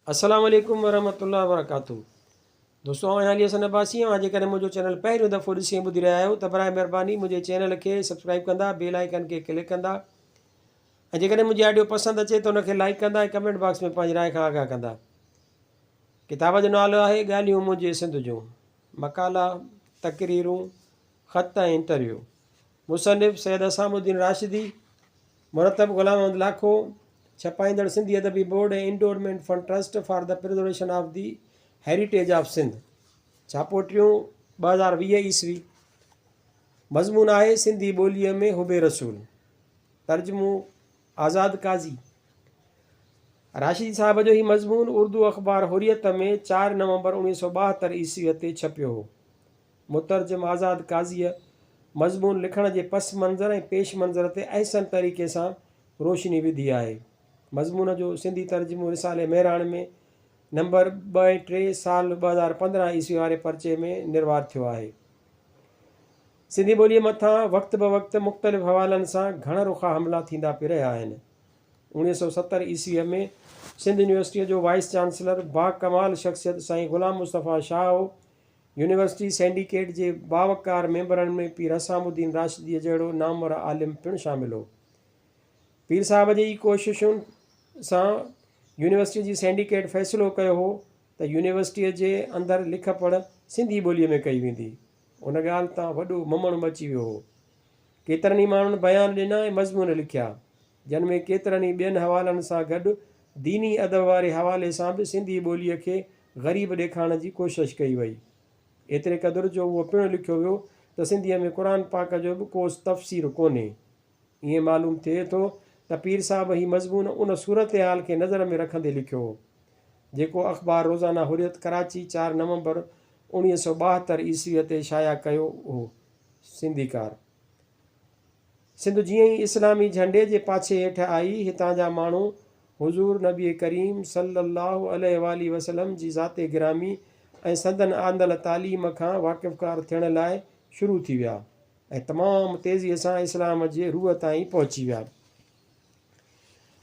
अस्सलाम वालेकुम वरहमतुल्लाहि वबरकातुहू। दोस्तों आउं हाली हसन अब्बासी आहियां। जेकॾहिं मुंहिंजो चैनल पहिरियों दफ़ो ॾिसी ऐं ॿुधी रहिया आहियो त बराए महिरबानी मुंहिंजे चैनल खे सब्सक्राइब कंदा, बेल आइकन खे क्लिक कंदा ऐं जेकॾहिं मुंहिंजी ऑडियो पसंदि अचे त उनखे लाइक कंदा ऐं कमेंट बॉक्स में पंहिंजी राय खां आगाह कंदा। किताब जो नालो आहे ॻाल्हियूं मुंहिंजे सिंध जूं। मकाला, तकरीरूं, ख़त ऐं इंटरव्यू। मुसनिफ़ सैयद असामुद्दीन राशिदी, मुरतब ग़ुलाम अहमद लाखो, छपाईंदड़ सिंधी अदबी बोर्ड ऐं endowment fund trust for the preservation of the heritage of Sindh. छापोटियूं 2020 ईस्वी। मज़मून आहे सिंधी ॿोलीअ में हुबे रसूल। तर्जुमो आज़ाद काज़ी। राशिदी साहब जो ही मज़मून उर्दू अख़बार हुरियत में 4 नवंबर 1972 ईस्वीअ ते छपियो हो। मुतरजम आज़ाद काज़ीअ मज़मून लिखण जे पस मंज़र ऐं पेश मंज़र ते अहसन तरीक़े सां रोशनी विधी आहे। मज़मून जो सिंधी तर्जुमो रिसाले मेहराण में नंबर 2/3 साल 2015 ईस्वी वारे पर्चे में निर्वार थियो आहे। सिंधी ॿोलीअ मथां वक़्त ब वक़्तु मुख़्तलिफ़ हवालनि सां घण रुखा हमला थींदा पई रहिया आहिनि। 1970 ईस्वीअ में सिंध यूनिवर्सिटीअ जो वाइस चांसलर बाकमाल शख़्सियत साईं ग़ुलाम मुस्तफ़ा शाह हो। यूनिवर्सिटी सिंडिकेट जे बावकार मेंबरनि में पीर असामुद्दीन राशिदीअ जहिड़ो नामवर आलिम पिणु शामिल हो। पीर साहब जी कोशिशुनि सां यूनिवर्सिटी जी सिंडिकेट फ़ैसिलो कयो हो त यूनिवर्सिटीअ जे अंदरि लिख पढ़ सिंधी ॿोलीअ में कई वेंदी। उन ॻाल्हि तां वॾो ममण मची वियो हो। केतिरनि ई माण्हुनि बयान ॾिना ऐं मज़मून लिखिया, जिन में केतिरनि ई ॿियनि हवालनि सां गॾु दीनी अदब वारे हवाले सां बि सिंधी ॿोलीअ खे ग़रीब ॾेखारण जी कोशिशि कई वई। एतिरे क़दुरु जो उहो पिणु लिखियो वियो त सिंधीअ में क़ुर पाक जो बि को तफ़सीर कोन्हे। ईअं मालूम थिए थो त पीर साहब ही मज़मून उन सूरत हाल खे नज़र में रखंदे लिखियो हो जेको अख़बार रोज़ाना हुरियत कराची 4 नवंबर 1972 ईस्वीअ ते शाया कयो हो। सिंधीकार। सिंध जीअं ई इस्लामी झंडे जे पाछे हेठि आई, हितां जा माण्हू हुज़ूर नबी करीम सल्लल्लाहु अलैहि वसल्लम जी ज़ाते गिरामी ऐं संदन आंदल तालीम खां वाक़िफ़कार थियण लाइ शुरू थी विया ऐं तमामु तेज़ीअ सां इस्लाम जे रूह ताईं पहुची विया।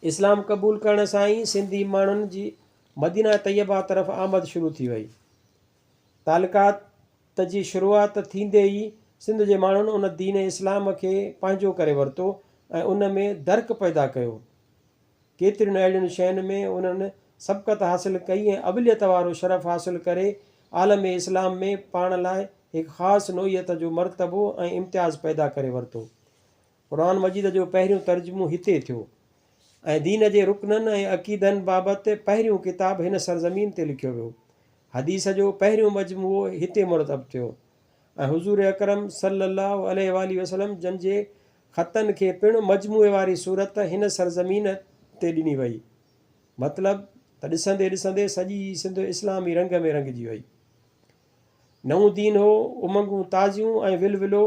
इस्लाम क़बूल करण सां ई सिंधी माण्हुनि जी मदीना तैयबा तरफ़ आमद शुरू थी वई। तालुकात जी शुरूआति थींदे ई सिंध जे माण्हुनि उन दीन इस्लाम खे पंहिंजो करे वरितो ऐं उन में दर्क पैदा कयो। केतिरियुनि अहिड़ियुनि शयुनि में उन्हनि सबक़त हासिलु कई ऐं अबलियत वारो शरफ़ हासिलु करे आलम इस्लाम में पाण लाइ हिकु ख़ासि नोइयत जो मर्तबो ऐं इम्तियाज़ पैदा करे वरितो। क़ुर मजीद जो पहिरियों तर्जुमो हिते थियो ऐं दीन जे रुकननि ऐं अक़ीदनि बाबति पहिरियों किताबु हिन सरज़मीन ते लिखियो वियो। हदीस जो पहिरियों मजमूओ हिते मुरतब थियो ऐं हुज़ूर अकरम सल्लल्लाहु अलैहि वसल्लम जन जे ख़तनि खे पिणु मजमूए वारी सूरत हिन सरज़मीन ते ॾिनी वई। मतिलबु त ॾिसंदे ॾिसंदे सॼी सिंध इस्लामी रंग में रंगिजी वई। नओं दीन हो, उमंगूं ताज़ियूं ऐं विलविलो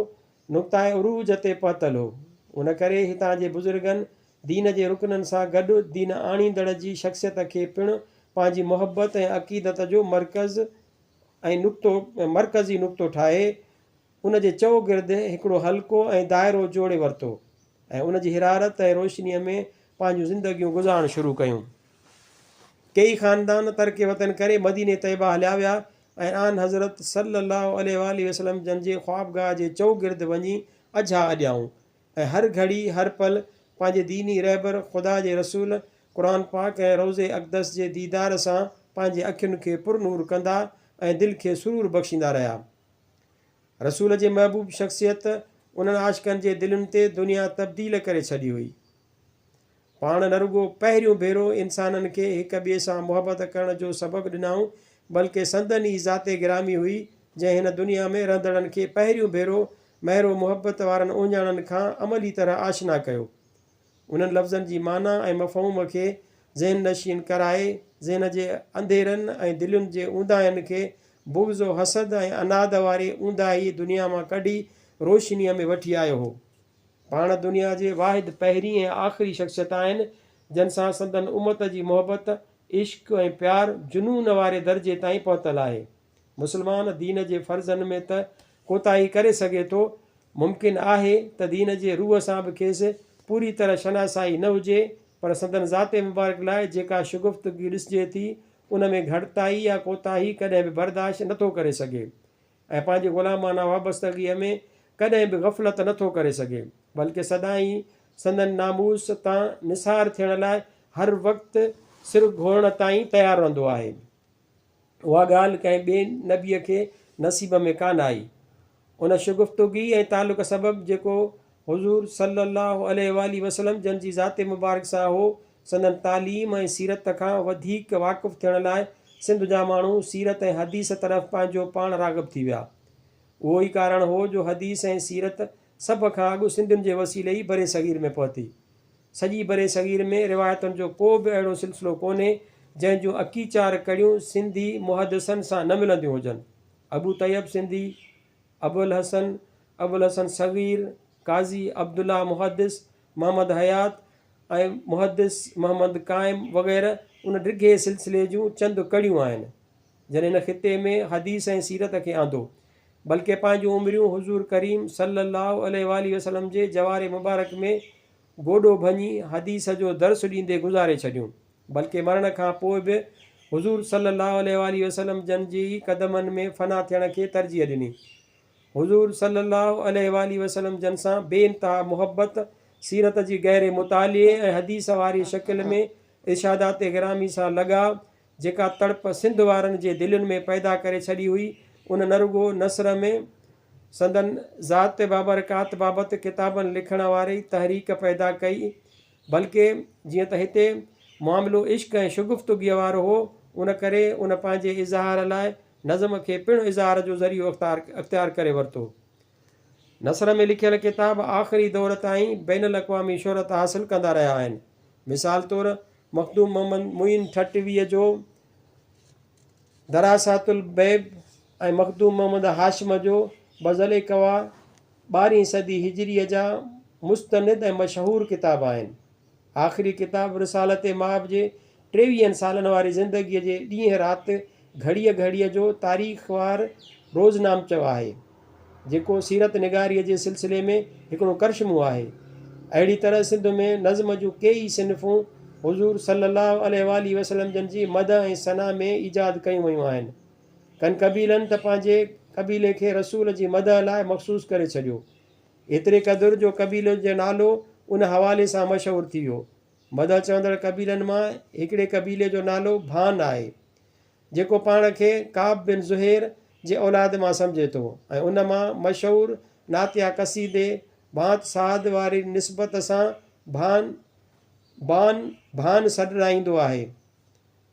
नुक़्ताए उरूज ते पहुतल हो। उन करे हितां जे बुज़ुर्गनि दीन जे रुकननि सां गॾु दीन आणींदड़ जी शख़्सियत खे पिणु पंहिंजी मुहबत ऐं अक़ीदत जो मरकज़ी नुक़्तो ठाहे उन जे चौगिर्द हिकिड़ो हल्को ऐं दाइरो जोड़े वरितो ऐं उन जी हिरारत ऐं रोशनीअ में पंहिंजूं ज़िंदगियूं गुज़ारणु शुरू कयूं। कई ख़ानदान तरके वतन करे मदीने तैयबा हलिया विया ऐं आन हज़रत सल्लल्लाहु अलैहि वसल्लम जन जे ख़्वाबगाह जे चौगिर्द वञी अझा अॼाऊं ऐं हर घड़ी हर पल पंहिंजे दीनी रहबर ख़ुदा जे रसूल क़ुर पाक ऐं रोज़े अक़दस जे दीदार सां पंहिंजे अखियुनि खे पुरनूर कंदा ऐं दिलि खे सुरूर बख़्शींदा रहिया। रसूल जे महबूब शख़्सियत उन्हनि आशिक़नि जे दिलनि ते दुनिया तब्दील करे छॾी हुई। पाण न रुगो पहिरियों भेरो इंसाननि खे हिक ॿिए सां मुहबत करण जो सबबु ॾिनऊं, बल्कि संदनि ई ज़ाते गिरामी हुई जंहिं हिन दुनिया में रहंदड़नि खे पहिरियों भेरो महिरो मुहबत वारनि ओञाणनि खां अमली तरह आशना कयो। उन्हनि लफ़्ज़नि जी माना ऐं मफ़हूम खे ज़हन नशीन कराए ज़हन जे अंधेरनि ऐं दिलुनि जे ऊंदाहियुनि खे बुग़्ज़ हसद ऐं अनाद वारी ऊंदाही दुनिया मां कढी रोशनीअ में वठी आयो हो। पाण दुनिया जे वाहिद पहिरीं ऐं आख़िरी शख़्सियत आहिनि जिन सां संदन उमत जी मुहबत इश्क़ ऐं प्यार जुनून वारे दर्जे ताईं पहुतल आहे। मुस्लमान दीन जे फ़र्ज़नि में त कोताही करे सघे थो, मुमकिन आहे त दीन जे रूह सां बि खेसि पूरी तरह शनासाई न हुजे, पर संदन ज़ाते मुबारक लाइ जेका शुगुफ़्तगी ॾिसिजे थी उन में घटिताई या कोताही कॾहिं बि बर्दाश्त नथो करे सघे ऐं पंहिंजे ग़ुलामाना वाबस्तगीअ में कॾहिं बि ग़फ़लत नथो करे सघे, बल्कि सदाईं संदन नामूस तां निसार थियण लाइ हर वक़्तु सिर घोड़ण ताईं तयारु रहंदो आहे। उहा ॻाल्हि कंहिं ॿिए नबीअ खे नसीब में कान आई। उन शुगुफ़्तगी ऐं तालुक़ सबबु जेको हुज़ूर सल्लल्लाहु अलैहि वसल्लम जन जी ज़ाते मुबारक सां हो, संदन तालीम ऐं सीरत खां वधीक वाक़ुफ़ु थियण लाइ सिंध जा माण्हू सीरत ऐं हदीस तरफ़ पंहिंजो पाण राग़िब थी विया। उहो ई कारण हो जो हदीस ऐं सीरत सभ खां अॻु सिंधियुनि जे वसीले ई बरे सग़ीर में पहुती। सॼी बरे सग़ीर में रिवायतुनि जो को बि अहिड़ो सिलसिलो कोन्हे जंहिं जूं अकी चार कड़ियूं सिंधी मुहदसनि सां न मिलंदियूं हुजनि। अबू तैयब सिंधी, अबुल हसन सग़ीर, काज़ी अब्दुल्ला मुहदिस, मोहम्मद हयात ऐं मुहदिस मोहम्मद काइम वग़ैरह उन डिघे सिलसिले जूं चंद कड़ियूं आहिनि जन इन ख़िते में हदीस ऐं सीरत खे आंदो, बल्कि पंहिंजूं उमिरियूं हुज़ूर करीम सल्लल्लाहु अलैहि वसल्लम जे जवारे मुबारक में गोॾो भञी हदीस जो दर्स ॾींदे गुज़ारे छॾियूं, बल्कि मरण खां पोइ बि हुज़ूर सल्लल्लाहु अलैहि वसल्लम जन जी क़दमनि में फ़ना थियण खे तरजीह ॾिनी। हुज़ूर सल्लल्लाहु अलैहि वसल्लम जन सां बेइंतहा मुहबत, सीरत जी गहरे मुताले ऐं हदीस वारी शकिल में इरशादात गिरामी सां लॻाव जेका तड़प सिंध वारनि जे दिलनि में पैदा करे छॾी हुई, उन न रुगो नसर में संदन ज़ात बाबरकात बाबति किताबनि लिखण वारी तहरीक पैदा कई, बल्कि जीअं त हिते मामिलो इश्क ऐं शुगुफ़्तगीअ वारो हो, उन करे उन पंहिंजे इज़हार लाइ नज़म खे पिणु इज़हार जो ज़रियो अख़्तियार करे वरितो। नसर में लिखियल किताब आख़िरी दौर ताईं बैनुल अक़वामी शोहरत हासिलु कंदा रहिया आहिनि। मिसाल तौरु मखदूम मोहम्मद मुइन ठटवीअ जो दरासातुल बैब ऐं मखदूम मोहम्मद हाशिम जो बज़ल कवा 12वीं सदी हिजरीअ जा मुस्तनिद ऐं मशहूरु किताब आहिनि। आख़िरी किताब रिसालत माब जे 23 सालनि वारी ज़िंदगीअ जे ॾींहं राति घड़ीअ जो तारीख़वार रोज़नामचो आहे, जेको सीरत निगारीअ जे सिलसिले में हिकिड़ो करशमो आहे। अहिड़ी तरह सिंध में नज़्म जूं कई सिनफ़ूं हुज़ूर सल्लल्लाहु अलैहि वसल्लम जन जी मद ऐं सना में ईजाद कयूं वयूं आहिनि। कनि कबीलनि त पंहिंजे कबीले खे रसूल जी मद लाइ मख़सूस करे छॾियो, एतिरे क़दुरु जो कबीले जो नालो उन हवाले सां मशहूरु थी वियो। मद चवंदड़ कबीलनि मां हिकिड़े कबीले जो नालो भान आहे, जेको पाण खे काब बिन ज़ुहैर जे औलाद मां सम्झे थो ऐं उन मां मशहूरु नातिया कसीदे भात साद वारी निस्बत सां भान सॾाईंदो आहे।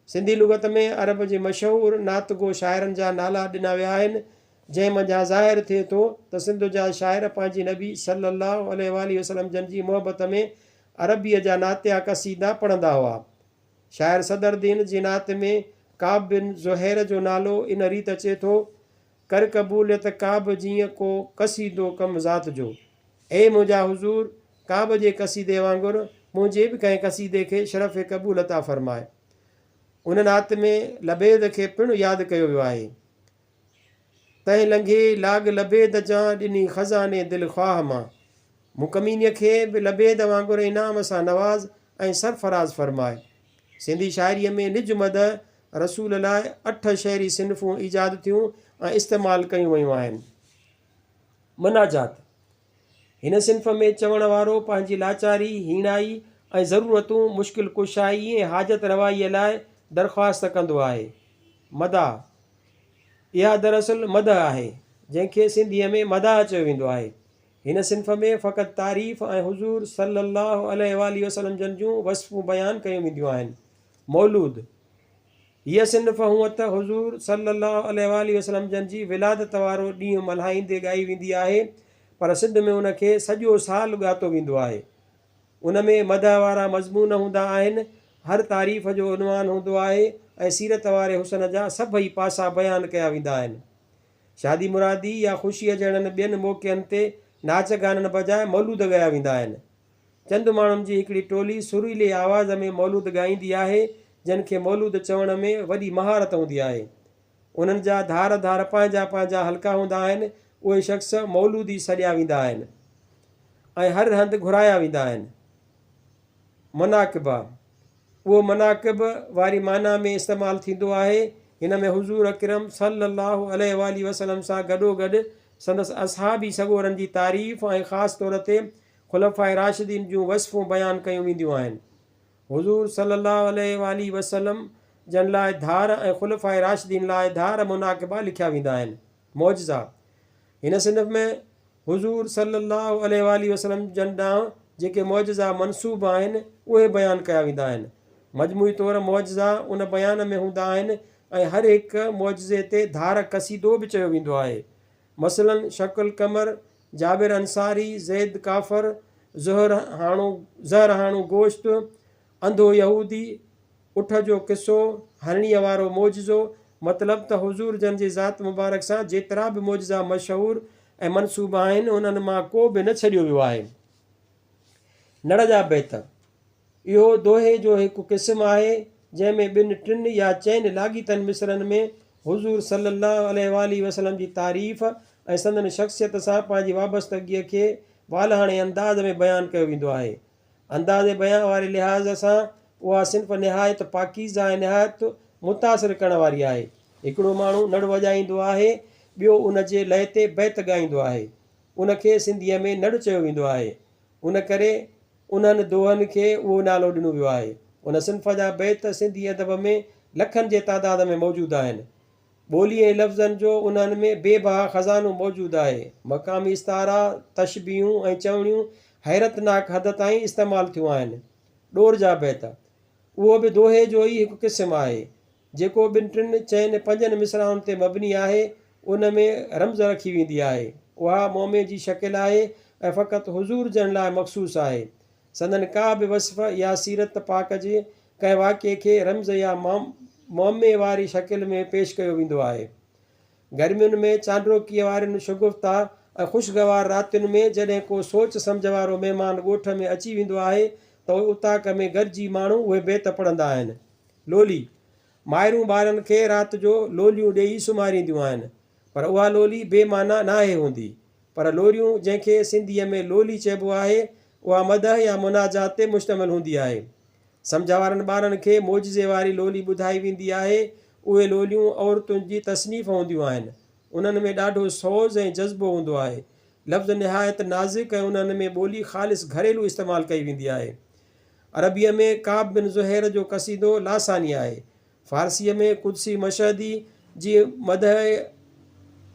सिंधी लुग़त में अरब जे मशहूरु नातगो शाइरनि जा नाला ॾिना विया आहिनि, जंहिं मंझां ज़ाहिर थिए थो त सिंध जा शाइर पंहिंजी नबी सल्लल्लाहु अलैहि वसल्लम जन जी मुहबत में अरबीअ जा नातिया कसीदा पढ़ंदा हुआ। शाइर सदरुद्दीन जी नात में काब बिन ज़ुहैर जो नालो इन रीत अचे थो, कर क़बूलियत काब जीअं को कसीदो कम ज़ात जो, ए मुंहिंजा हुज़ूर काब जे कसीदे वांगुरु मुंहिंजे बि कंहिं कसीदे खे शरफ़ क़बूल अता फ़रमाए। उन नात में लबेद खे पिणु यादि कयो वियो आहे। तंहिं लंघे लाग लबेद जा ॾिनी ख़ज़ाने दिलि ख़्वाह मां, मूं कमीनीअ खे बि लबेद वांगुरु इनाम सां नवाज़ ऐं सरफराज़ फ़रमाए। सिंधी शाइरीअ में निज मद रसूल लाइ 8 शहरी सिनफ़ूं ईजाद थियूं ऐं इस्तेमालु कयूं वयूं आहिनि। मनाजात हिन सिंफ़ में चवण वारो पंहिंजी लाचारी, हीणाई ऐं ज़रूरतूं, मुश्किल कुशाई ऐं हाजत रवाईअ लाइ दरख़्वास्त कंदो आहे। मदा इहा दरअसल मद आहे, जंहिंखे सिंधीअ में मदा चयो वेंदो आहे। हिन सिंफ़ में फ़क़ति तारीफ़ ऐं हुज़ूर सल्लल्लाहु अलैहि वसल्लम जन जूं वस्फ़ूं बयानु कयूं वेंदियूं आहिनि। मौलूद हीअ सिंफ़ हूअं त हुज़ूर सल्लल्लाहु अलैहि वसल्लम जन जी विलादत वारो ॾींहुं मल्हाईंदे ॻाई वेंदी आहे, पर सिंध में उनखे सॼो साल ॻातो वेंदो आहे। उन में मदह वारा मज़मून हूंदा आहिनि, हर तारीफ़ जो उनवान हूंदो आहे ऐं सीरत वारे हुसन जा सभई पासा बयानु कया वेंदा आहिनि। शादी मुरादी या ख़ुशीअ जहिड़नि ॿियनि मौक़नि ते नाच गाननि बजाए मौलूद ॻाया वेंदा आहिनि। चंद माण्हुनि जी हिकिड़ी टोली सुरीले आवाज़ में मौलूद ॻाईंदी आहे, जिन खे मौलूद चवण में वॾी महारत हूंदी आहे। उन्हनि जा धार धार पंहिंजा पंहिंजा हल्का हूंदा आहिनि। उहे शख़्स मौलूदी सॼा वेंदा आहिनि ऐं हर हंधि घुराया वेंदा आहिनि। मुनाकिबा उहो मनाक़िब वारी माना में इस्तेमालु थींदो आहे। हिन में हुज़ूर अकरम सल्लल्लाहु अलैहि वसल्लम सां गॾोगॾु संदसि असहाबी सॻोरनि जी तारीफ़ ऐं ख़ासि तौर ते ख़ुलफ़ाए राशिदीन जूं वसफ़ूं बयानु कयूं वेंदियूं आहिनि। हुज़ूर सल्लल्लाहु अलैहि वसल्लम जन लाइ धार ऐं ख़ुलफ़ाए राशिदीन लाइ धार मुनाक़िबा लिखिया वेंदा आहिनि। मौजज़ा हिन सिनफ़ में हुज़ूर सल्लल्लाहु अलैहि वसल्लम जन ॾांहुं जेके मौजज़ा मनसूब आहिनि उहे बयानु कया वेंदा आहिनि। मजमूई तौरु मौजज़ा उन बयान में हूंदा आहिनि ऐं हर हिकु मौजज़े ते धार कसीदो बि चयो वेंदो आहे। मसलन शकुल कमर, जाबिर अंसारी, ज़ैद काफ़र, ज़हर हाणू गोश्त, अंधो यहूदी, उठ जो किसो, हरणीअ वारो मौजज़ो। मतिलबु त हुज़ूर जन जी ज़ात मुबारक सां जेतिरा बि मौजज़ा मशहूरु ऐं मनसूब आहिनि उन्हनि मां को बि न छॾियो वियो आहे। नड़ जा बैत इहो दोहे जो हिकु क़िस्म आहे जंहिंमें ॿिनि टिनि या चइनि लाॻीतनि मिसरनि में हुज़ूर सल्लल्लाहु अलैहि वसल्लम जी तारीफ़ ऐं संदन शख़्सियत सां पंहिंजी वाबस्तगीअ खे वालहाणे अंदाज़ में बयानु कयो वेंदो आहे। अंदाज़े बयान वारे लिहाज़ सां उहा सिंफ़ निहायत पाकीज़ा ऐं निहायत मुतासिर करण वारी आहे। हिकिड़ो माण्हू नड़ वॼाईंदो आहे, ॿियो उन जे लय ते बैत ॻाईंदो आहे। उनखे सिंधीअ में नड़ चयो वेंदो आहे। उन करे उन्हनि दोहनि खे उहो नालो ॾिनो वियो आहे। उन सिंफ़ जा बैत सिंधी अदब में लखनि जे तादाद में मौजूदु आहिनि। ॿोली ऐं लफ़्ज़नि जो उन्हनि में बेबहा ख़ज़ानो मौजूदु आहे। मक़ामी इस्तारा, तशबीहूं ऐं चवणियूं हैरतनाक हद ताईं इस्तेमालु थियूं आहिनि। ॾोर जा बैत उहो बि दोहे जो ई हिकु क़िस्म आहे जेको ॿिनि टिनि चइनि पंजनि मिसराउनि ते मबनी आहे। उन में रम्ज़ रखी वेंदी आहे। उहा मोमे जी शकिल आहे ऐं फ़क़ति हुज़ूर जन लाइ मख़सूसु आहे। संदन का बि वसफ़ या सीरत पाक जे कंहिं वाक़िए खे रम्ज़ या मोमे वारी शकिल में पेश कयो वेंदो आहे। गर्मियुनि में चांड्रोकीअ वारनि शुगुफ़्ता ऐं ख़ुशगवार रातियुनि में जॾहिं को सोच सम्झ वारो महिमान ॻोठ में अची वेंदो आहे त उताक में गॾिजी माण्हू उहे बैत पढ़ंदा आहिनि। लोली माइरूं ॿारनि खे राति जो लोलियूं ॾेई सुम्हारींदियूं आहिनि, पर उहा लोली बेमाना नाहे हूंदी। पर लोरियूं जंहिंखे सिंधीअ में लोली चइबो आहे उहा मदह या मुनाजात ते मुश्तमिल हूंदी आहे। सम्झ वारनि ॿारनि खे मौजज़े वारी लोली ॿुधाई वेंदी आहे। उहे लोलियूं औरतुनि जी तसनीफ़ हूंदियूं आहिनि। उन्हनि में ॾाढो सोज़ ऐं जज़्बो हूंदो आहे। लफ़्ज़ निहायत नाज़ुक ऐं उन्हनि में ॿोली ख़ालिस घरेलू इस्तेमालु कई वेंदी आहे। अरबीअ में काब बिन ज़ुहैर जो क़सीदो लासानी आहे। फ़ारसीअ में कुदसी मशहदी जी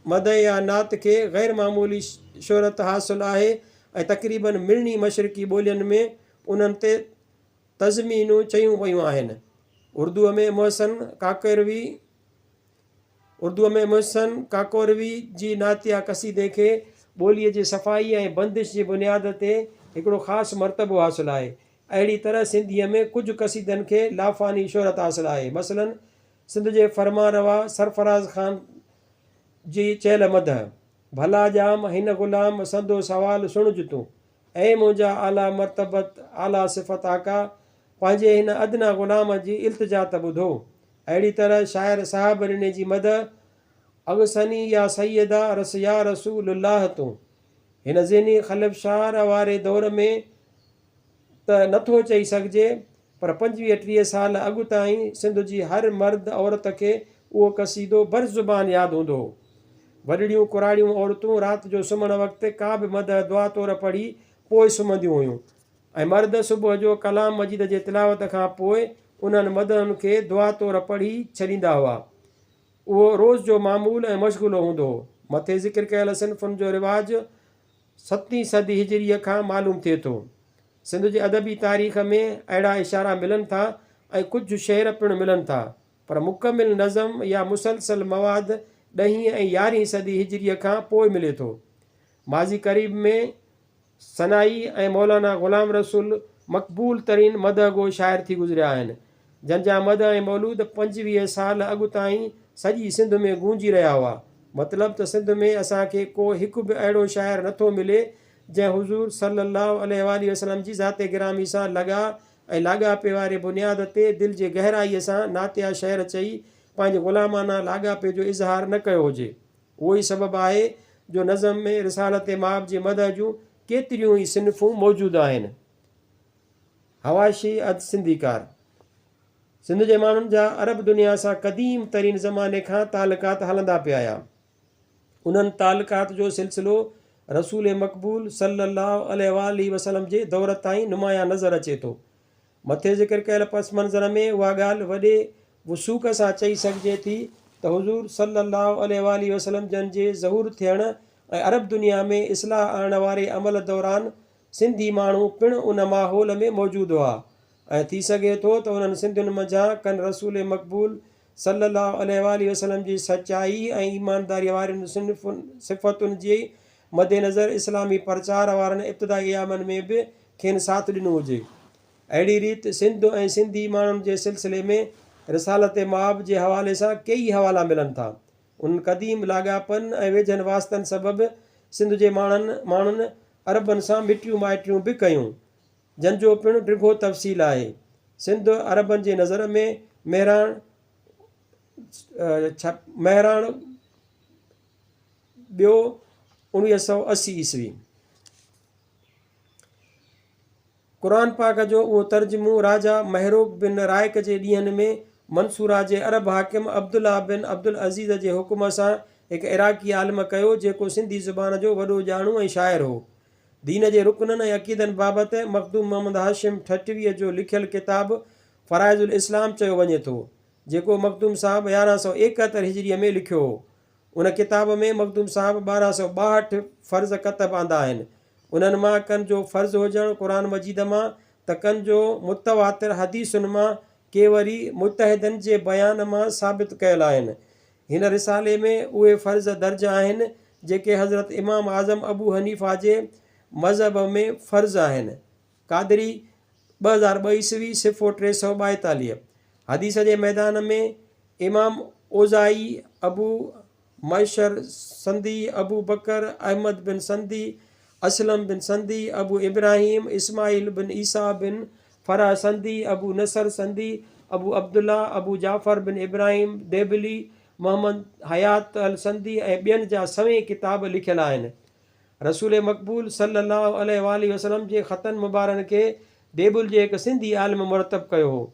मदह या नात खे ग़ैर मामूली शोहरत हासिलु आहे ऐं तक़रीबन मिड़नी मशरक़ी ॿोलियुनि में उन्हनि ते तज़मीनूं चयूं वयूं आहिनि। उर्दूअ में मोहसन काकोरवी जी नातिया क़सीदे खे ॿोलीअ जी सफ़ाई ऐं बंदिश जी बुनियाद ते हिकिड़ो ख़ासि मर्तबो हासिलु आहे। अहिड़ी तरह सिंधीअ में कुझु क़सीदनि खे लाफ़ानी शोहरत हासिलु आहे। मसलन सिंध जे फ़रमानरवा सरफराज़ ख़ान जी चयल मदह, भला ॼाम हिन ग़ुलाम संदो सवाल सुणिज तूं, ऐं मुंहिंजा आला मर्तबत आला सिफ़त आका, पंहिंजे हिन अदना ग़ुलाम जी इल्तिजा त ॿुधो। अहिड़ी तरह शाइर साहबरिने जी मदह, अगसनी या सैयदा रस या रसूलुल्लाह तूं। हिन ज़हनी ख़लबशार वारे दौर में त नथो चई सघिजे, पर 25-30 साल अॻु ताईं सिंध जी हर मर्द औरत खे उहो क़सीदो बरज़ुबान यादि हूंदो हो। वॾड़ियूं कुराड़ियूं औरतूं राति जो सुम्हण वक़्तु का बि मदह दुआ तौरु पढ़ी पोइ सुम्हंदियूं हुयूं ऐं मर्द सुबुह जो कलाम मजीद जे तिलावत खां पोइ उन्हनि मदहनि खे दुआ तौरु पढ़ी छॾींदा हुआ। उहो रोज़ जो मामूल ऐं मशग़ूलो हूंदो हो। मथे ज़िक्र कयल सिन्फ़ुनि जो रिवाज 7वीं सदी हिजरीअ खां मालूम थिए थो। सिंध जे अदबी तारीख़ में अहिड़ा इशारा मिलनि था ऐं कुझु शेर पिणु मिलनि था, पर मुकमिल नज़म या मुसलसल मवाद 10वीं ऐं 11वीं सदी हिजरीअ खां पोइ मिले थो। माज़ी क़रीब में सनाई ऐं मौलाना ग़ुलाम रसूल मक़बूल तरीन मदहगो शाइर थी गुज़रिया आहिनि, जंहिंजा मदह ऐं मौलूद 25 साल अॻु ताईं सॼी सिंध में गूंजी रहिया हुआ। मतिलबु त सिंध में असांखे को हिकु बि अहिड़ो शाइर नथो मिले जंहिं हुज़ूर सल्लल्लाहु अलैहि वसल्लम जी ज़ाते गिरामी सां लॻा ऐं लाॻापे वारे बुनियाद ते दिलि जे गहराईअ सां नातिया शहर चई पंहिंजे ग़ुलामाना लाॻापे जो इज़हार न कयो हुजे। उहो ई सबबु आहे जो नज़म में रिसालत माब जी मदह जूं केतिरियूं ई सिन्फ़ूं मौजूदु आहिनि। हवाशी अद सिंधीकार सिंध जे माण्हुनि जा अरब दुनिया सां क़दीम तरीन ज़माने खां तालुकात हलंदा पिया आया। उन्हनि तालुकात जो सिलसिलो रसूल मक़बूल सल्लल्लाहु अलैहि वसल्लम जे दौर ताईं नुमाया नज़र अचे थो। मथे ज़िक्र कयल पस मंज़र में उहा ॻाल्हि वॾे वसूक सां चई सघिजे थी त हुज़ूर सल्लल्लाहु अलैहि वसल्लम जन जे ज़हूर थियण ऐं अरब दुनिया में इस्लाह आणण वारे अमल दौरान सिंधी माण्हू पिणु उन माहौल में मौजूदु हुआ ऐं थी सघे थो त उन्हनि सिंधियुनि मंझां कनि रसूल मक़बूल सल्लल्लाहु अलैहि वसल्लम जी सचाई ऐं ईमानदारी वारनि सिफ़तुनि जे मदेनज़र इस्लामी प्रचार वारनि इब्तिदाई अयामनि में बि खेनि साथ ॾिनो हुजे। अहिड़ी रीति सिंध ऐं सिंधी माण्हुनि जे सिलसिले में रिसालत माब जे हवाले सां कई हवाला मिलनि था। उन्हनि क़दीम लाॻापनि ऐं वेझनि वास्तनि सबबि सिंध जे माण्हुनि अरबनि सां मिटियूं माइटियूं बि कयूं, जंहिंजो पिणु डिघो तफ़सील आहे। सिंध अरबनि जे नज़र में महिराण ॿियो 1980 ईस्वी। क़ुरान पाक जो उहो तर्जुमो राजा महरोक बिन रायक जे ॾींहंनि में मंसूरा जे अरब हाकिम अब्दुल्ला बिन अब्दुल अज़ीज़ जे हुकुम सां हिकु इराक़ी आलिम कयो, जेको सिंधी ज़ुबान जो वॾो ॼाणू ऐं शाइर हो। दीन जे रुकननि ऐं अक़ीदनि बाबति मखदूम मोहम्मद हाशिम ठठवीह जो लिखियलु किताबु फ़राइज़ुल इस्लाम चयो वञे थो, जेको मखदूम साहब 1171 हिजरीअ में लिखियो हो। उन किताब में मखदूम साहब 1262 फ़र्ज़ कतब आंदा आहिनि। उन्हनि मां कनि जो फ़र्ज़ु हुजणु क़ुरान मजीद मां त कनि जो मुतवातिर हदीसुनि मां के वरी मुतहिदनि जे बयान मां साबित कयल आहिनि। हिन रिसाले में उहे फ़र्ज़ दर्ज आहिनि जेके हज़रत इमाम आज़म अबू हनीफ़ा जे मज़हब में फ़र्ज़ आहिनि। क़ादरी 2002 ईस्वी सिफ़ो 342। हदीस जे मैदान में इमाम ओज़ाई, अबू मशर संदी, अबू बकर अहमद बिन संदी, असलम बिन संदी, अबू इब्राहिम इस्माइल बिन ईसा बिन फ़रा संदी, अबू नसर संदी, अबू अब्दुल्ला, अबू जाफ़र बिन इब्राहिम देबली, मोहम्मद हयात अल संदी ऐं ॿियनि जा सवें किताब लिखियल आहिनि। रसूल मक़बूल सल्लल्लाहु अलैहि वसल्लम जे ख़तनि मुबारकनि खे देबुल जे हिकु सिंधी आलिम मुरतब कयो हो।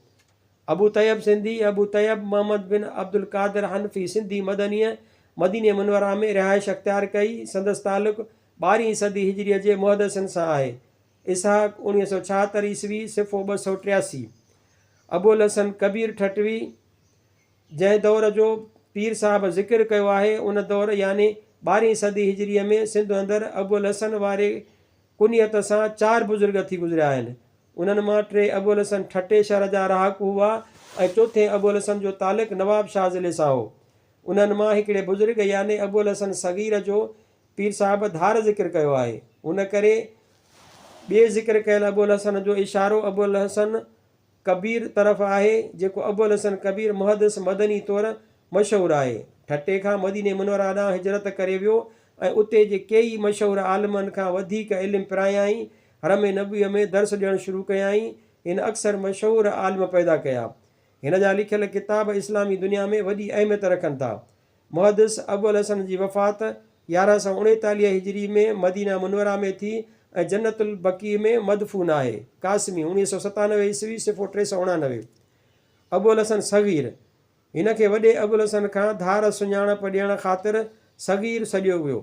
अबू तैयब सिंधी, अबू तैयब मोहम्मद बिन अब्दुल कादिर हनफ़ी सिंधी मदनीअ मदीने मुनवरा में रिहाइश अख़्तियार कई। संदसि तालुक़ 12वीं सदी हिजरीअ जे मुहदसिन सां आहे। इसहाक़ 1976 ईस्वी सिफ़ो 283। अबुल हसन कबीर ठठवी जंहिं दौर जो पीर साहब ज़िक्र कयो आहे, उन दौर यानी 12वीं सदी हिजरीअ में सिंध अंदरि अबुल हसन वारे कुनियत सां 4 बुज़ुर्ग थी गुज़रिया आहिनि। उन्हनि मां 3 अबुल हसन ठटे शहर जा रहाकू हुआ ऐं चोथें अबुल हसन जो तालुक़ नवाब शाह ज़िले सां हो। उन्हनि मां हिकिड़े बुज़ुर्ग यानी अबुल हसन सगीर जो पीर साहब धार ज़िक्र कयो आहे। उन करे ॿिए ज़िक्र कयल अबुल हसन जो इशारो अबुल हसन कबीर तरफ़ आहे, जेको अबुल हसन कबीर मुहदिस मदनी तौरु मशहूरु आहे। ठटे खां मदीने मुनवरा ॾांहुं हिजरत करे वियो ऐं उते जे कई मशहूरु आलिमनि खां वधीक इल्मु पिरायाईं। हरम नबीअ में दर्स ॾियणु शुरू कयाईं। हिन अक्सर मशहूरु आलिम पैदा कया। हिन जा लिखियल किताब इस्लामी दुनिया में वॾी अहमियत रखनि था। मुहदिस अबुल हसन जी वफ़ात 1139 हिजरी में मदीना मुनवरा में थी ऐं जन्नतुल बकी में मदफून आहे। कासमी 1997 ईस्वी सिफ़ो 389। अबुल हसन सगीर, हिन खे वॾे अबुल हसन खां धार सुञाणप ॾियण ख़ातिर सगीर सॾियो वियो।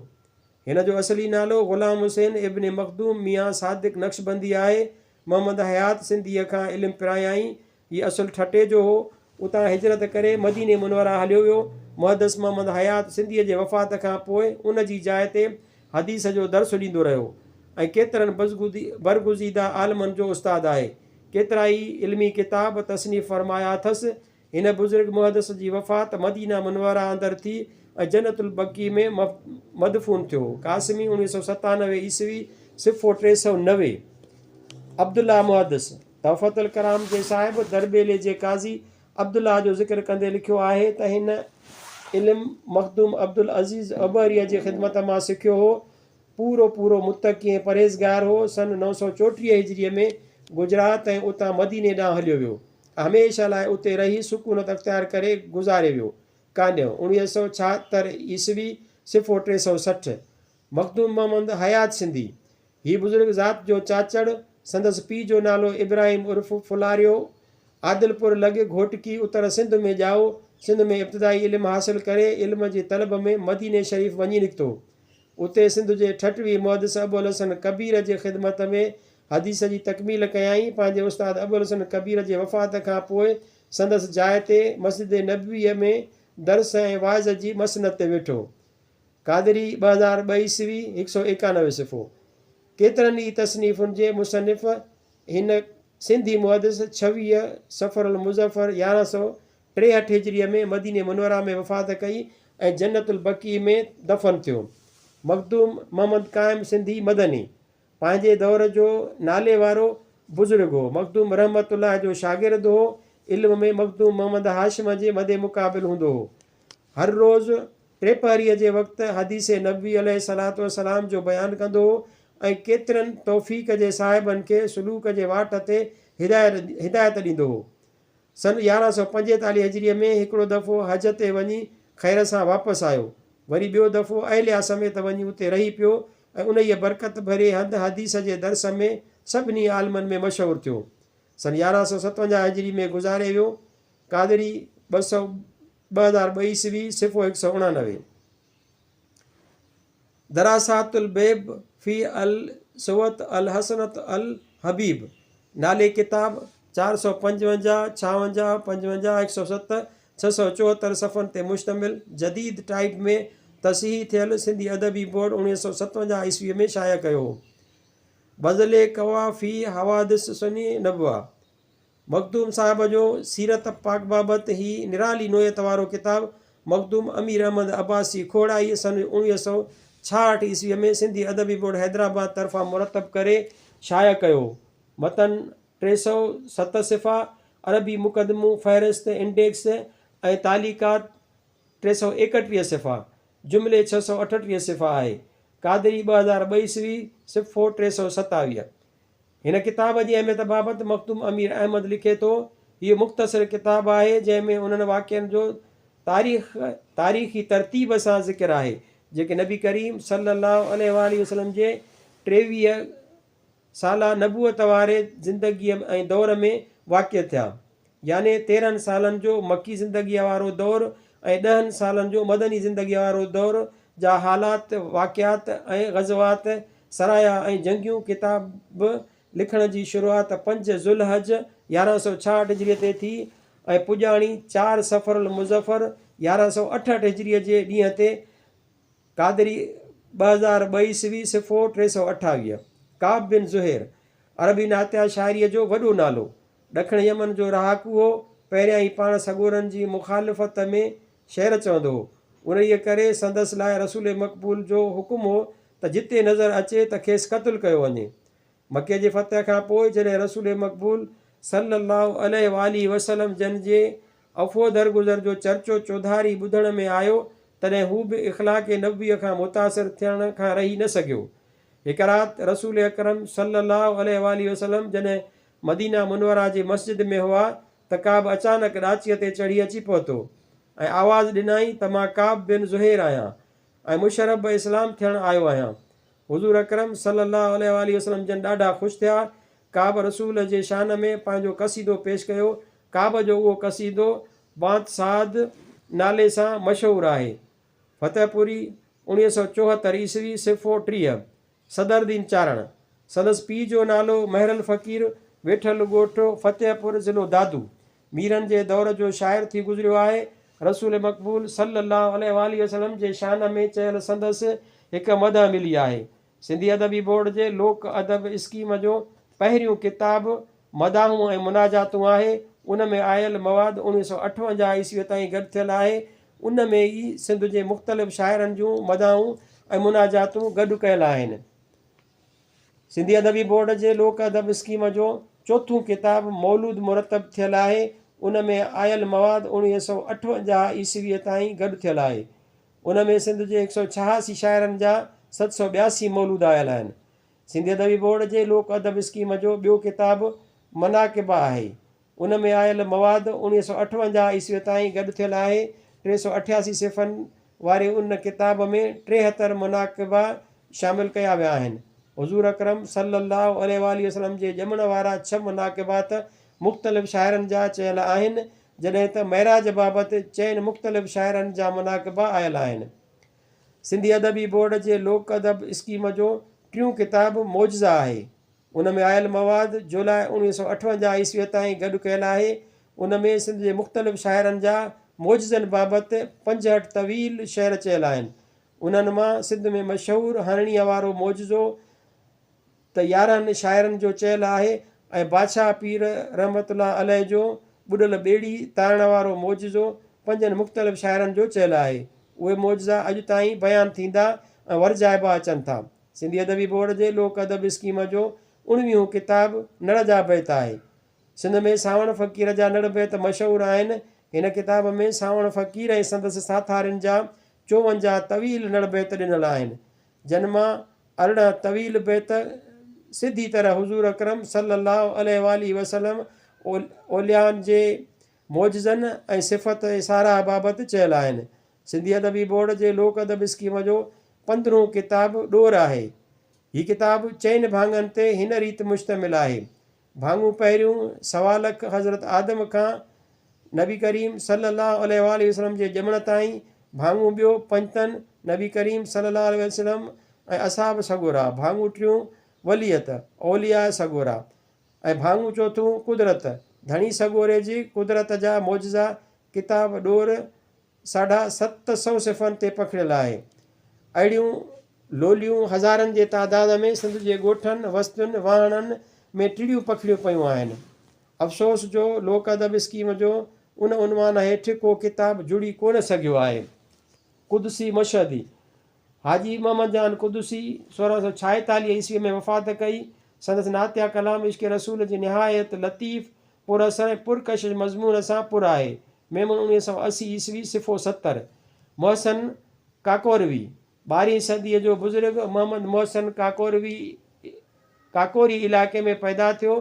हिन जो असली नालो ग़ुलाम हुसैन इब्न मखदूम मियां सादिक नक्शबंदी आहे। मोहम्मद हयात सिंधीअ खां इल्मु पिरायाईं। हीअ असुलु ठटे जो हो। उतां हिजरत करे मदीने मुनवरा हलियो वियो। मुहदिस मोहम्मद हयात सिंधीअ जे वफ़ात खां पोइ उन जी जाइ ते हदीस जो दर्सु ॾींदो रहियो ऐं केतिरनि बरगुज़ीदा आलिमनि जो उस्तादु आहे। केतिरा ई इल्मी किताब तसनीफ़ फ़रमाया अथसि। हिन बुज़ुर्ग मुहदिस जी वफ़ात मदीना मुनवरा अंदरि थी ऐं जन्नतुल बकी में मदफून थियो। कासमी 1997 ईस्वी सिफ़ो 390। अब्दुल्ला मुहदिस तहफ़तुल कलाम जे साहिब दरबेले जे काज़ी अब्दुल्ला जो ज़िक्र कंदे लिखियो आहे त हिन इल्मु मखदूम अब्दुल अज़ीज़ अबरीअ जी ख़िदमत मां सिखियो हो। पूरो मुतक़ी ऐं परहेज़गार हो। सन 934 हिजरीअ में गुजरात ऐं उतां मदीने ॾांहुं हलियो वियो। हमेशह लाइ उते रही सुकूनत अख़्तियार करे गुज़ारे वियो। कान्यो 1976 ईस्वी सिफ़ो 360। मखदूम मोहम्मद हयात सिंधी, हीअ बुज़ुर्ग ज़ात जो चाचड़। संदसि पीउ जो नालो इब्राहिम उर्फ़ फुलारियो आदिलपुर लॻ घोटकी उत्तर सिंध में ॼाओ। सिंध में इब्तिदाई इल्मु हासिलु करे इल्म जी तलब में मदीने शरीफ़ वञी निकितो। उते सिंध जे ठठवी मुहदिस अबुल हसन कबीर जे ख़िदमत में हदीस जी तकमील कयाई। पंहिंजे उस्ताद अबुल हसन कबीर जे वफ़ात खां पोइ संदसि जाइ ते मस्जिद नबवीअ में दर्स ऐं वाइज़ जी मसनत ते वेठो। क़ादरी 2002 ईस्वी 191 सिफ़ो। केतिरनि ई तसनीफ़ुनि जे मुसनिफ़ हिन सिंधी मुहदिस 26 सफ़रुल मुज़फ़र 1163 हिजरीअ में मदीने मुनवरा में वफ़ात कई ऐं जन्नतुल बकी में दफ़न थियो। मखदूम मोहम्मद क़ाइम सिंधी मदनी पंहिंजे दौर जो नाले वारो बुज़ुर्ग हो। मखदूम रहमतुल्लाह जो शागिर्द हो। इल्म में मखदूम मोहम्मद हाशिम जे मदे मुक़ाबिल हूंदो हो। हर रोज़ु टेपहरीअ जे वक़्तु हदीस नबी अलैहिस्सलातु वस्सलाम जो बयानु कंदो हो ऐं केतिरनि तौफ़ीक़ जे साहिबनि खे सलूक जे वाट ते हिदायत ॾींदो हो। सन 1145 हिजरीअ में हिकिड़ो दफ़ो हज ते वञी ख़ैर सां वापसि आयो। वरी ॿियो दफ़ो अहलिया समेत वञी उते रही पियो ऐं उन ई बरकत भरे हंधि हदीस जे दर्स में सभिनी आलमनि में मशहूरु थियो। सन 1157 हिजरी में गुज़ारे वियो। क़ादरी 2002 ईस्वी सिफ़ो 189। दरासातुल बैब फ़ी अल सुवत अल हसनत अल हबीब नाले किताब 455, 56, 55, 107, 674 सफ़नि ते मुश्तमिल जदीद टाइप में तसीही थियल सिंधी अदबी बोर्ड 1957 ईस्वीअ में शाया कयो हो। बज़ले कवा फ़ी हवादिस सुनी नबवा मखदूम साहिब जो सीरत पाक बाबति ही निराली नोयत वारो किताब मखदूम अमीर अहमद अब्बासी खोड़ाई सन 1966 ईस्वीअ में सिंधी अदबी बोर्ड हैदराबाद तरफ़ां मुरतब करे शाया कयो। मतन 307 सिफ़ा, अरबी मुक़दमो फ़हरिस्त इंडेक्स ऐं तालीकात 331 सिफ़ा, जुमिले 638 सिफ़ा आहे। क़ादरी 2002 ईस्वी सिफ़ो 327। हिन किताब जी अहमियत बाबति मखदूम अमीर अहमद लिखे थो। हीअ मुख़्तसिर किताबु आहे जंहिंमें उन्हनि वाक़िअनि जो तारीख़ी तरतीब सां ज़िक्र आहे जेके नबी करीम सल्लल्लाहु अलैहि वसल्लम जे 23 साला नबूअत वारे ज़िंदगीअ ऐं दौर में वाक़िअ थिया। याने 13 सालनि जो मकी ज़िंदगीअ वारो दौरु ऐं 10 सालनि जो मदनी ज़िंदगीअ वारो दौरु जा हालात वाक़ियात ऐं ग़ज़वात सराया ऐं जंगियूं। किताब लिखण जी शुरूआत 5 ज़ुल्हज 1166 हिजरीअ ते थी ऐं पुॼाणी 4 सफ़रुल मुज़फ़र 1168 हिजरीअ जे ॾींहं ते। क़ादरी 2002 ईस्वी सिफ़ो 328। काब बिन ज़ुहैर अरबी नात्या शाइरीअ जो वॾो नालो, ॾखण यमन जो रहाकू हो। पहिरियां ई पाण सगोरनि जी मुखालिफ़त में शहर चवंदो हो। उन ई करे संदसि लाइ रसूल मक़बूल जो हुकुम हो त जिते नज़र अचे त खेसि क़त्लु कयो वञे। मके जे फतह खां पोइ जॾहिं रसूल मक़बूल सल्लल्लाहु अलैहि वसल्लम जन जे अफ़ो दरगुज़र जो चर्चो चौधारी ॿुधण में आयो तॾहिं हू बि इख़लाक़ नबीअ खां मुतासिर थियण खां रही न सघियो। हिकु राति रसूल अकरम सल्लल्लाहु अलैहि वसल्लम जॾहिं मदीना मुनवरा जी मस्जिद में हुआ त काब अचानक ॾाचीअ ते चढ़ी अची पहुतो ऐं आवाज़ु ॾिनई त मां काब बिन ज़ुहैर आहियां ऐं मुशरब इस्लाम थियणु आयो आहियां। हुज़ूर अकरम सल्लल्लाहु अलैहि वसल्लम जन ॾाढा ख़ुशि थिया। काब रसूल जे शान में पंहिंजो क़सीदो पेश कयो। काब जो उहो क़सीदो बात साद नाले सां मशहूरु आहे। फतेहपुरी 1974 ईस्वी सिफ़ो 30। सदरदीन चारण संदसि पीउ जो नालो महरल फ़क़ीर वेठल ॻोठु फतेहपुर ज़िलो दादू मीरनि जे दौर जो शाइर थी गुज़रियो आहे। रसूल मक़बूल सल्लल्लाहु अलैहि वसल्लम जे शान में चयल संदसि हिकु मदह मिली आहे। सिंधी अदबी बोर्ड जे लोक अदब स्कीम जो पहिरियों किताबु मदाहूं ऐं मुनाजातूं आहे। उन में आयल मवाद 1958 ईस्वीअ ताईं गॾु थियल आहे। उन में ई सिंध जे मुख़्तलिफ़ शाइरनि जूं मदाहूं ऐं मुनाजातूं गॾु कयल आहिनि। सिंधी अदबी बोर्ड जे लोक अदब स्कीम जो चोथों किताबु मौलूद मुरतब थियल आहे। उन में आयल मवाद 1958 ईस्वीअ ताईं गॾु थियल आहे। उन में सिंध जे 186 शाइरनि जा 782 मौलूद आयल आहिनि। सिंधी अदबी बोर्ड जे लोक अदब स्कीम जो ॿियो किताबु मनाक़िबा आहे। उन में आयल मवाद 1958 ईस्वीअ ताईं गॾु थियल आहे। 388 सिफ़नि वारे उन किताब में 73 मनाक़िबा शामिलु कया विया आहिनि। हुज़ूर अकरम सल्लल्लाहु अलैहि वसल्लम जे ॼमण वारा 6 मनाक़िबात मुख़्तलिफ़ शाइरनि जा चयल आहिनि, जॾहिं त महराज बाबति चइनि मुख़्तलिफ़ शाइरनि जा मुनाक़िबा आयल आहिनि। सिंधी अदबी बोर्ड जे लोक अदब स्कीम जो टियों किताबु मौजज़ा आहे। उन में आयल मवाद जुलाई 1958 ईस्वीअ ताईं गॾु कयल आहे। उन में सिंध जे मुख़्तलिफ़ शाइरनि जा मौजज़नि बाबति 65 तवील शेर चयल आहिनि। उन्हनि मां सिंध में मशहूरु हरणीअ वारो मौजज़ो त 11 शाइरनि जो चयल आहे ऐं बादशाह पीर रहमतुल्लाह अलैह जो ॿुॾल ॿेड़ी तारण वारो मौजज़ो 5 मुख़्तलिफ़ शाइरनि जो चयल आहे। उहे मौजज़ा अॼु ताईं बयानु थींदा ऐं वरजाइबा अचनि था। सिंधी अदबी बोर्ड जे लोक अदब स्कीम जो 19 किताबु नड़ जा बैत आहे। सिंध में सावण फ़क़ीर जा नड़ बैत मशहूरु आहिनि। हिन किताब में सावण फ़क़ीर ऐं संदसि साथारियुनि जा 54 तवील नड़ बैत ॾिनल आहिनि, जन मां 18 तवील बैत सिधी तरह हुज़ूर अकरम सल्लल्लाहु अलैहि वसल्लम औलियान जे मौजज़नि ऐं सिफ़त ऐं साराह बाबति चयल आहिनि। सिंधी अदबी बोर्ड जे लोक अदब स्कीम जो 15 किताबु ॾोर आहे। हीअ किताबु 4 भाङनि ते हिन रीति मुश्तमिल आहे। भाङो पहिरियों सवालक हज़रत आदम खां नबी करीम सल्लल्लाहु अलैहि वसल्लम जे ॼमण ताईं। भाङो ॿियो पंजतन नबी करीम सल्लल्लाहु अलैहि वसल्लम ऐं असाब सगोरा। भाङो टियों वलियत औलिया सगोरा ऐं भाङो चौथों कुदरत धणी सगोरे जी कुदरत जा मौजज़ा। किताब ॾोर 750 सिफ़नि ते पखिड़ियल आहे। अहिड़ियूं लोलियूं हज़ारनि जे तादाद में सिंध जे ॻोठनि वस्तुनि वाहणनि में टिड़ियूं पखिड़ियूं पियूं आहिनि। अफ़सोस जो लोक अदब स्कीम जो उन उनवान हेठि को किताबु जुड़ी कोन सघियो आहे। कुदसी मशहदी हाजी मोहम्मद जान कुदसी 1646 ईस्वीअ में वफ़ात कई। संदसि नातिया कलाम इश्क़ रसूल जी निहायत लतीफ़ पुरअसर ऐं पुरकशिश मज़मून सां पुर आहे। मेमन 1980 ईस्वी सिफ़ो 70। मोहसन काकोरवी 12वीं सदीअ जो बुज़ुर्ग मोहम्मद मोहसन काकोरी इलाइक़े में पैदा थियो।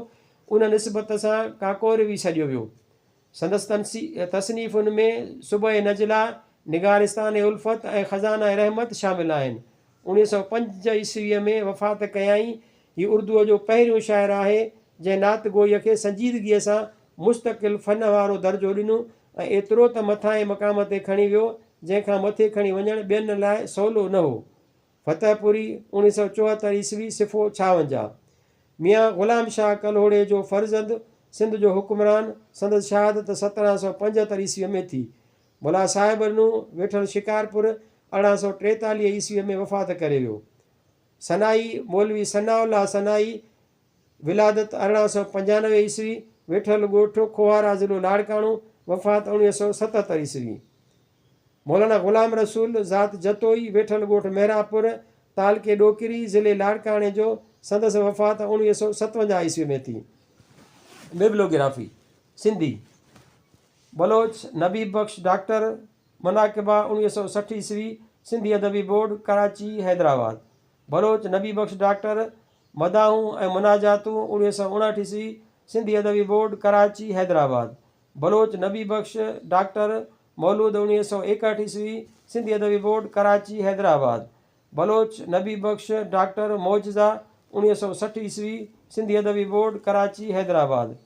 उन निस्बत सां काकोरवी सॾियो वियो। संदसि तसनीफ़ुनि में सुबह नजला निगारिस्तान उल्फत ऐं ख़ज़ाना रहमत शामिल आहिनि। 1905 ईस्वीअ में वफ़ात कयाईं। हीअ उर्दूअ जो पहिरियों शाइर आहे जंहिं नात गोईअ खे संजीदगीअ सां मुस्तक़िल फ़न वारो दर्जो ॾिनो ऐं एतिरो त मथां मक़ाम ते खणी वियो जंहिंखां मथे खणी वञणु ॿियनि लाइ सवलो न हो। फतेहपुरी 1974 ईस्वी सिफ़ो 56। मियां ग़ुलाम शाह कल्होड़े जो फ़र्ज़ंद सिंध जो हुक्मरान। संदसि शहादत 1775 ईस्वीअ में थी। मुला साहिबनु वेठल शिकारपुर 1843 ईस्वीअ में वफ़ात करे वियो। सनाई मौलवी सनाउल्लाह सनाई विलादत 1895 ईस्वी वेठल ॻोठ खोहारा ज़िलो लाड़काणो। वफ़ात 1977 ईस्वी। मौलाना ग़ुलाम रसूल ज़ात जतोई वेठल ॻोठ मेहरापुर तालके ॾोकिरी ज़िले लाड़काणे जो। संदसि वफ़ात 1957 ईस्वी में थी। बिब्लोग्राफी सिंधी बलोच नबी बख्श डॉक्टर मुनाक़िबा 1960 ईस्वी सिंधी अदबी बोर्ड कराची हैदराबाद। बलोच नबी बख्श डॉक्टर मदाहूं ऐं मुनाजातूं 1959 ईस्वी सिंधी अदबी बोर्ड कराची हैदराबाद। बलोच नबी बख्श डॉक्टर मौलूद 1961 ईस्वी सिंधी अदबी बोर्ड कराची हैदराबाद। बलोच नबी बख्श डॉक्टर मौजज़ा 1960 ईस्वी सिंधी अदबी बोर्ड कराची हैदराबाद।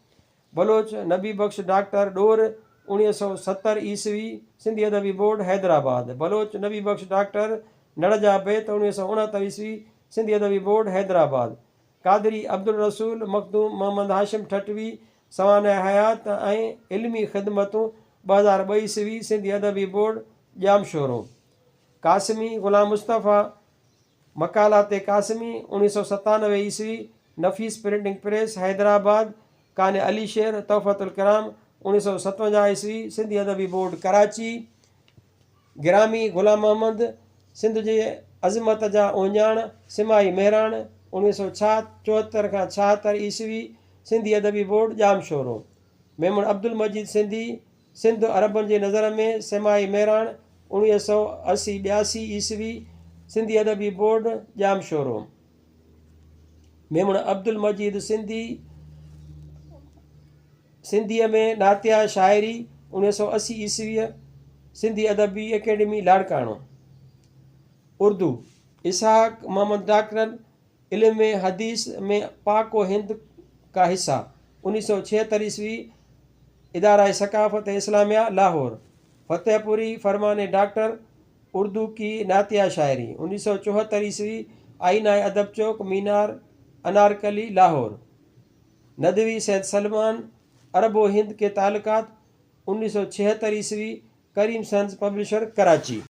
बलोच नबी बख्श डॉक्टर ॾोर 1970 ईस्वी सिंधी अदबी बोर्ड हैदराबाद। बलोच नबी बख्श डॉक्टर नड़ जा बैत 1969 ईस्वी सिंधी अदबी बोर्ड हैदराबाद। कादरी अब्दुल रसूल मखदूम मोहम्मद हाशिम ठटवी सवान हयात ऐं इल्मी ख़िदमतूं 2002 ईस्वी सिंधी अदबी बोर्ड जामशोरो। कासिमी ग़ुलाम मुस्तफ़ा मकालात कासिमी 1997 ईस्वी नफ़ीस प्रिंटिंग प्रेस हैदराबाद। काने अली शेर तोहफ़तुल कलाम 1957 ईस्वी सिंधी अदबी बोर्ड कराची। गिरामी ग़ुलाम मोहम्मद सिंध जे अज़मत जा ओञाण सिमाही मेहराण 1974 खां 76 ईस्वी सिंधी अदबी बोर्ड जामशोरो। मेमन अब्दुल मजीद सिंधी सिंध अरबनि जे नज़र में सिमाही मेहराण 1980-82 ईस्वी सिंधी अदबी बोर्ड जामशोरो। मेमन अब्दुल मजीद सिंधी सिंधीअ में नातिया शाइरी 1980 ईस्वीअ सिंधी अदबी एकेडमी लाड़काणो। उर्दू इसहाक मोहम्मद डॉक्टर इल्म हदीस में पाक व हिंद का हिस्सा 1976 ईस्वी इदारा सकाफ़त इस्लामिया लाहौर। फतेहपुरी फरमान डॉक्टर उर्दू की नातिया शायरी। 1974 ईस्वी आईना अदब चौक मीनार अनारकली लाहौर। नदवी सैयद सलमान अरब व हिंद के ताल्लुकात। 1976 ईस्वी करीम सन्स पब्लिशर कराची।